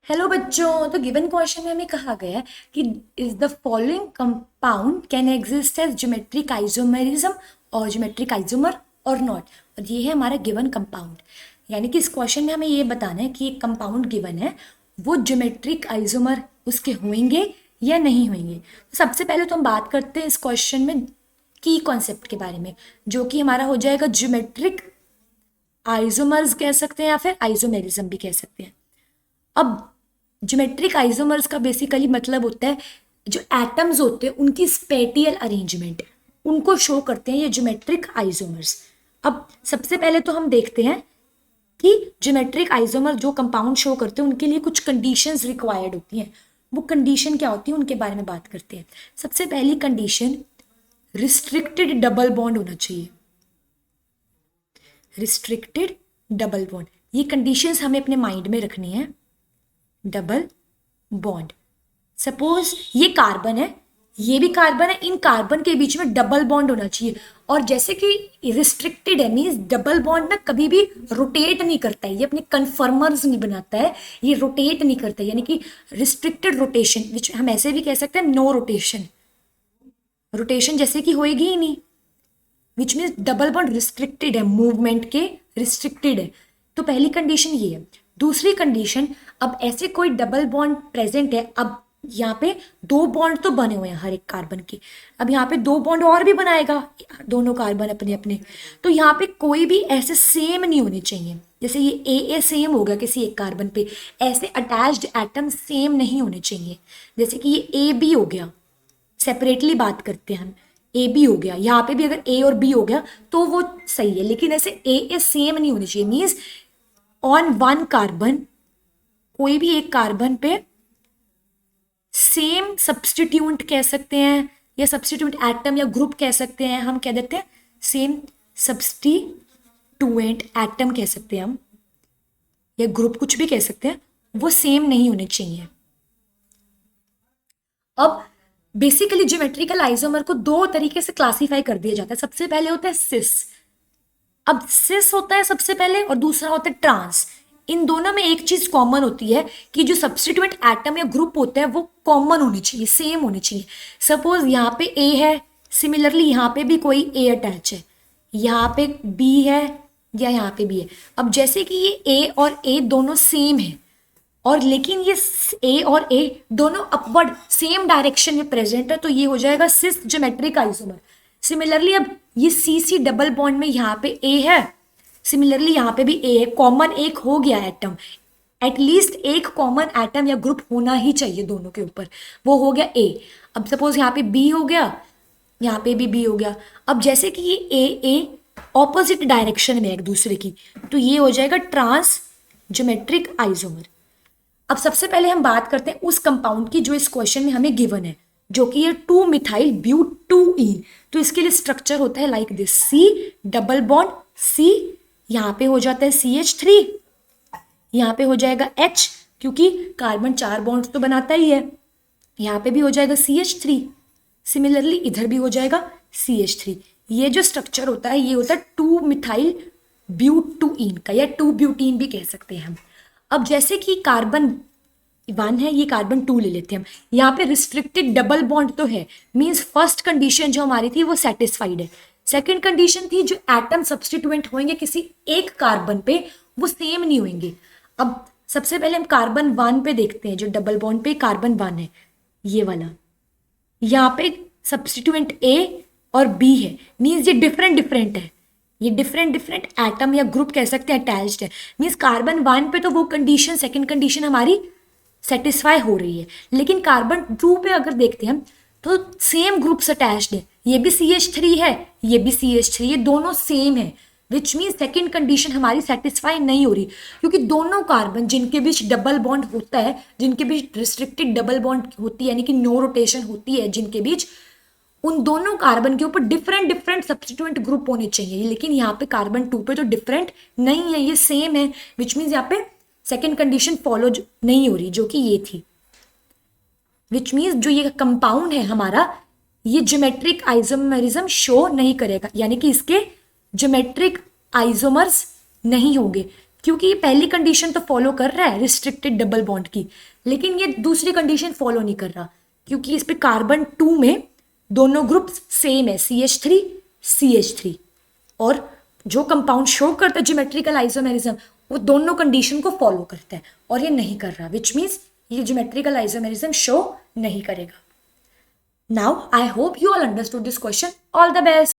Hello बच्चों, तो given question में हमें कहा गया है कि is the following compound can exist as geometric isomerism और ज्योमेट्रिक आइसोमर और नॉट। और ये है हमारा गिवन कंपाउंड, यानी कि इस क्वेश्चन में हमें ये बताना है कि एक कंपाउंड गिवन है, वो ज्योमेट्रिक आइसोमर उसके होंगे या नहीं होंगे। तो सबसे पहले तो हम बात करते हैं इस क्वेश्चन में की कॉन्सेप्ट के बारे में, जो कि हमारा हो जाएगा ज्योमेट्रिक आइसोमर्स कह सकते हैं या फिर आइसोमेरिज्म भी कह सकते हैं। अब ज्योमेट्रिक आइसोमर्स का बेसिकली मतलब होता है जो एटम्स होते हैं उनकी स्पेटियल अरेंजमेंट, उनको शो करते हैं ये ज्योमेट्रिक आइसोमर्स। अब सबसे पहले तो हम देखते हैं कि ज्योमेट्रिक आइसोमर जो कंपाउंड शो करते हैं उनके लिए कुछ कंडीशंस रिक्वायर्ड होती हैं। वो कंडीशन क्या होती है उनके बारे में बात करते हैं। सबसे पहली कंडीशन, रिस्ट्रिक्टेड डबल बॉन्ड होना चाहिए। रिस्ट्रिक्टेड डबल बॉन्ड, ये कंडीशंस हमें अपने माइंड में रखनी है। डबल बॉन्ड, सपोज ये कार्बन है, ये भी कार्बन है, इन कार्बन के बीच में डबल बॉन्ड होना चाहिए। और जैसे कि रिस्ट्रिक्टेड है मीन्स डबल बॉन्ड ना कभी भी रोटेट नहीं करता है, ये अपने कन्फर्मर्स नहीं बनाता है, ये रोटेट नहीं करता है, यानी कि रिस्ट्रिक्टेड रोटेशन, विच हम ऐसे भी कह सकते हैं नो रोटेशन, रोटेशन जैसे कि होएगी ही नहीं, which means double bond restricted है, मूवमेंट के रिस्ट्रिक्टेड है। तो पहली कंडीशन ये है। दूसरी कंडीशन, अब ऐसे कोई डबल बॉन्ड प्रेजेंट है, अब यहाँ पे दो बॉन्ड तो बने हुए हैं हर एक कार्बन के, अब यहाँ पे दो बॉन्ड और भी बनाएगा दोनों कार्बन अपने अपने, तो यहाँ पे कोई भी ऐसे सेम नहीं होने चाहिए। जैसे ये ए सेम हो गया किसी एक कार्बन पे, ऐसे अटैच्ड एटम सेम नहीं होने चाहिए। जैसे कि ये ए बी हो गया, सेपरेटली बात करते हैं हम, ए बी हो गया, यहाँ पे भी अगर ए और बी हो गया तो वो सही है, लेकिन ऐसे ए सेम नहीं होनी चाहिए। मीन्स ऑन वन कार्बन, कोई भी एक कार्बन पे सेम सब्सटीट्यूएंट कह सकते हैं, या सब्सटीट्यूएंट एटम या ग्रुप कह सकते हैं, हम कह देते हैं सेम सब्सटीट्यूएंट एटम कह सकते हैं हम, या ग्रुप कुछ भी कह सकते हैं, वो सेम नहीं होने चाहिए। अब बेसिकली ज्योमेट्रिकल आइसोमर को दो तरीके से क्लासिफाई कर दिया जाता है। सबसे पहले होता है सिस, अब सिस होता है सबसे पहले, और दूसरा होता है ट्रांस। इन दोनों में एक चीज कॉमन होती है कि जो सब्स्टिट्यूएंट एटम या ग्रुप होता है वो कॉमन होनी चाहिए, सेम होनी चाहिए। सपोज यहाँ पे ए है, सिमिलरली यहाँ पे भी कोई ए अटैच है, यहाँ पे बी है या यहाँ पे भी है। अब जैसे कि ये ए और ए दोनों सेम है, और लेकिन ये ए और ए दोनों अपवर्ड सेम डायरेक्शन में प्रेजेंट है, तो ये हो जाएगा सिस ज्योमेट्रिक आइसोमर। सिमिलरली अब ये सी सी डबल बॉन्ड में यहाँ पे ए है, सिमिलरली यहाँ पे भी ए है, कॉमन एक हो गया एटम, एटलीस्ट एक कॉमन एटम या ग्रुप होना ही चाहिए दोनों के ऊपर, वो हो गया ए। अब सपोज यहाँ पे बी हो गया, यहाँ पे भी बी हो गया। अब जैसे कि ये ए ऑपोजिट डायरेक्शन में एक दूसरे की, तो ये हो जाएगा ट्रांस ज्योमेट्रिक आइसोमर। अब सबसे पहले हम बात करते हैं उस कंपाउंड की जो इस क्वेश्चन में हमें गिवन है, जो कि ये 2 मिथाइल ब्यूटूइन। तो इसके लिए स्ट्रक्चर होता है like this, C double bond C, यहाँ पे हो जाता है CH3, यहाँ पे हो जाएगा H, क्योंकि कार्बन 4 बॉन्ड तो बनाता ही है, यहाँ पे भी हो जाएगा CH3, सिमिलरली इधर भी हो जाएगा CH3। ये जो स्ट्रक्चर होता है ये होता है 2 मिथाइल ब्यूटूइन का, या 2 ब्यूटीन भी कह सकते हैं हम। अब जैसे कि कार्बन 1 है, ये कार्बन 2 ले लेते हैं हम, यहाँ पे रिस्ट्रिक्टेड डबल बॉन्ड तो है, मीन्स फर्स्ट कंडीशन जो हमारी थी वो सेटिस्फाइड है। सेकंड कंडीशन थी जो एटम सब्स्टिट्यूएंट होंगे किसी एक कार्बन पे वो सेम नहीं होंगे। अब सबसे पहले हम कार्बन 1 पे देखते हैं, जो डबल बॉन्ड पे कार्बन 1 है, ये वाला, यहाँ पे सब्स्टिट्यूएंट ए और बी है, मीन्स ये डिफरेंट है, ये डिफरेंट एटम या ग्रुप कह सकते हैं अटैच्ड है। मीन्स कार्बन 1 पे तो वो कंडीशन, सेकंड कंडीशन हमारी सेटिस्फाई हो रही है, लेकिन कार्बन 2 पे अगर देखते हैं तो सेम ग्रुप्स अटैच्ड है, ये भी CH3 है, ये भी CH3, ये दोनों सेम है, विच मीन सेकंड कंडीशन हमारी सेटिस्फाई नहीं हो रही, क्योंकि दोनों कार्बन जिनके बीच डबल बॉन्ड होता है, जिनके बीच रिस्ट्रिक्टेड डबल बॉन्ड होती है, यानी कि नो रोटेशन होती है जिनके बीच, उन दोनों कार्बन के ऊपर डिफरेंट सब्स्टिट्यूएंट ग्रुप होने चाहिए, लेकिन यहाँ पे कार्बन 2 पे तो डिफरेंट नहीं है, ये सेम है, विच मीन्स यहाँ पे सेकेंड कंडीशन फॉलो नहीं हो रही, जो कि ये थी। विच मीन्स जो ये कंपाउंड है हमारा, ये ज्योमेट्रिक आइसोमेरिज्म शो नहीं करेगा, यानी कि इसके ज्योमेट्रिक आइसोमर्स नहीं होंगे। क्योंकि ये पहली कंडीशन तो फॉलो कर रहा है रिस्ट्रिक्टेड डबल बॉन्ड की, लेकिन ये दूसरी कंडीशन फॉलो नहीं कर रहा क्योंकि इस पे कार्बन 2 में दोनों ग्रुप सेम है, CH3 और जो कंपाउंड शो करता है ज्योमेट्रिकल आइसोमेरिज्म वो दोनों कंडीशन को फॉलो करता है और ये नहीं कर रहा, विच मीन्स ये ज्योमेट्रिकल आइसोमेरिज्म शो नहीं करेगा. Now I hope you all understood this question. All the best.